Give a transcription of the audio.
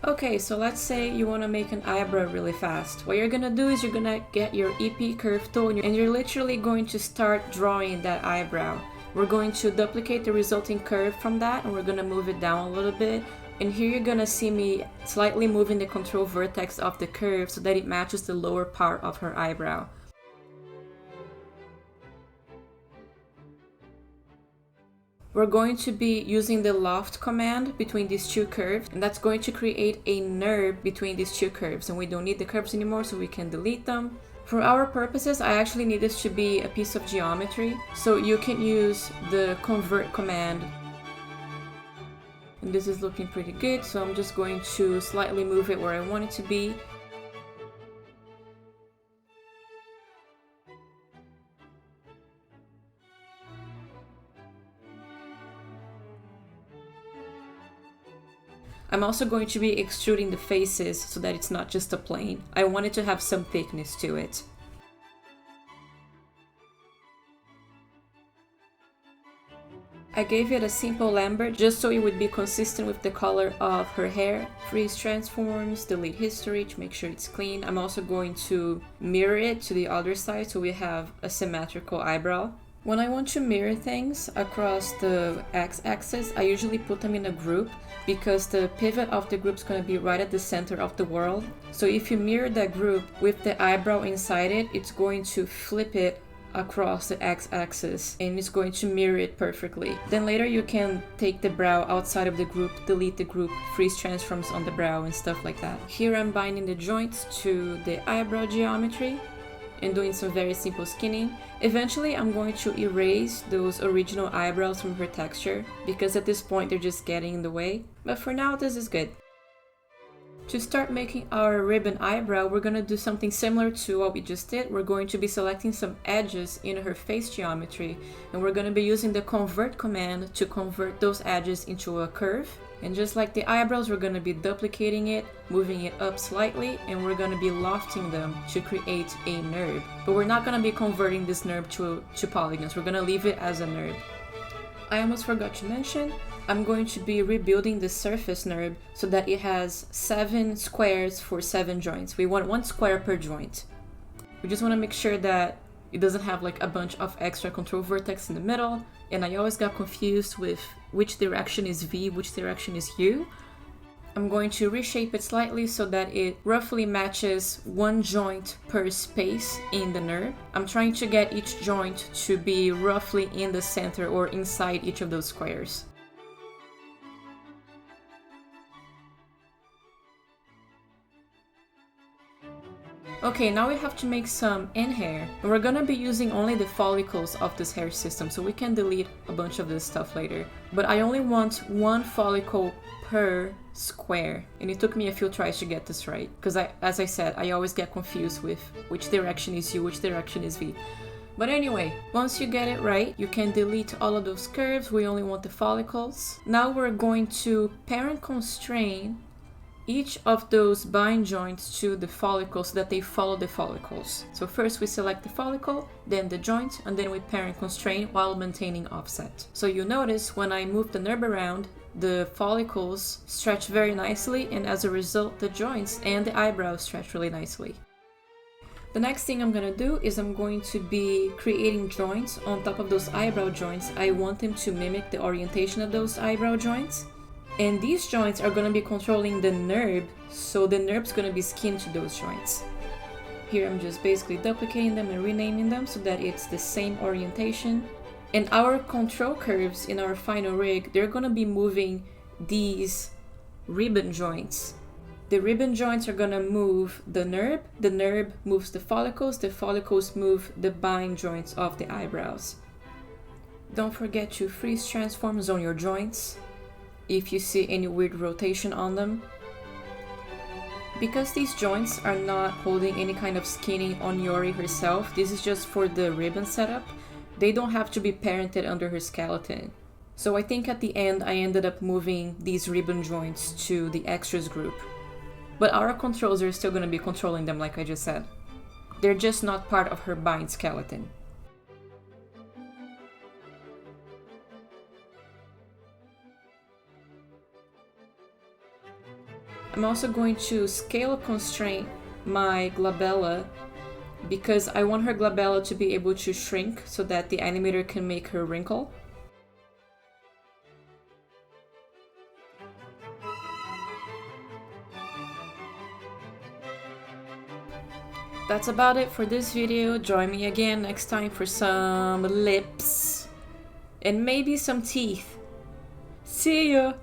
Okay, so let's say you want to make an eyebrow really fast. What you're gonna do is you're gonna get your EP curve tool and you're literally going to start drawing that eyebrow. We're going to duplicate the resulting curve from that and we're gonna move it down a little bit. And here you're gonna see me slightly moving the control vertex of the curve so that it matches the lower part of her eyebrow. We're going to be using the Loft command between these two curves, and that's going to create a NURB between these two curves, and we don't need the curves anymore, so we can delete them. For our purposes, I actually need this to be a piece of geometry, so you can use the convert command. And this is looking pretty good, so I'm just going to slightly move it where I want it to be. I'm also going to be extruding the faces so that it's not just a plane. I want it to have some thickness to it. I gave it a simple Lambert just so it would be consistent with the color of her hair. Freeze transforms, delete history to make sure it's clean. I'm also going to mirror it to the other side so we have a symmetrical eyebrow. When I want to mirror things across the x-axis, I usually put them in a group because the pivot of the group is going to be right at the center of the world. So if you mirror that group with the eyebrow inside it, it's going to flip it across the x-axis and it's going to mirror it perfectly. Then later you can take the brow outside of the group, delete the group, freeze transforms on the brow and stuff like that. Here I'm binding the joints to the eyebrow geometry and doing some very simple skinning. Eventually I'm going to erase those original eyebrows from her texture because at this point they're just getting in the way. But for now this is good. To start making our ribbon eyebrow, we're going to do something similar to what we just did. We're going to be selecting some edges in her face geometry and we're going to be using the convert command to convert those edges into a curve. And just like the eyebrows, we're going to be duplicating it, moving it up slightly, and we're going to be lofting them to create a NURB. But we're not going to be converting this NURB to polygons, we're going to leave it as a NURB. I almost forgot to mention, I'm going to be rebuilding the surface NURB so that it has 7 squares for 7 joints. We want 1 square per joint. We just want to make sure that it doesn't have like a bunch of extra control vertex in the middle, and I always got confused with which direction is V, which direction is U. I'm going to reshape it slightly so that it roughly matches 1 joint per space in the NURB. I'm trying to get each joint to be roughly in the center or inside each of those squares. Okay, now we have to make some in hair, and we're gonna be using only the follicles of this hair system, so we can delete a bunch of this stuff later. But I only want 1 follicle per square, and it took me a few tries to get this right, because as I said, I always get confused with which direction is U, which direction is V. But anyway, once you get it right, you can delete all of those curves, we only want the follicles. Now we're going to parent constrain each of those bind joints to the follicles so that they follow the follicles. So first we select the follicle, then the joint, and then we parent constrain while maintaining offset. So you notice when I move the NURB around, the follicles stretch very nicely, and as a result the joints and the eyebrows stretch really nicely. The next thing I'm gonna do is I'm going to be creating joints on top of those eyebrow joints. I want them to mimic the orientation of those eyebrow joints. And these joints are going to be controlling the NURB, so the NURB is going to be skinned to those joints. Here I'm just basically duplicating them and renaming them so that it's the same orientation. And our control curves in our final rig, they're going to be moving these ribbon joints. The ribbon joints are going to move the NURB moves the follicles move the bind joints of the eyebrows. Don't forget to freeze transforms on your joints if you see any weird rotation on them. Because these joints are not holding any kind of skinning on Yori herself, this is just for the ribbon setup, they don't have to be parented under her skeleton. So I think at the end I ended up moving these ribbon joints to the extras group. But our controls are still going to be controlling them like I just said. They're just not part of her bind skeleton. I'm also going to scale constraint my glabella because I want her glabella to be able to shrink so that the animator can make her wrinkle. That's about it for this video. Join me again next time for some lips and maybe some teeth. See ya!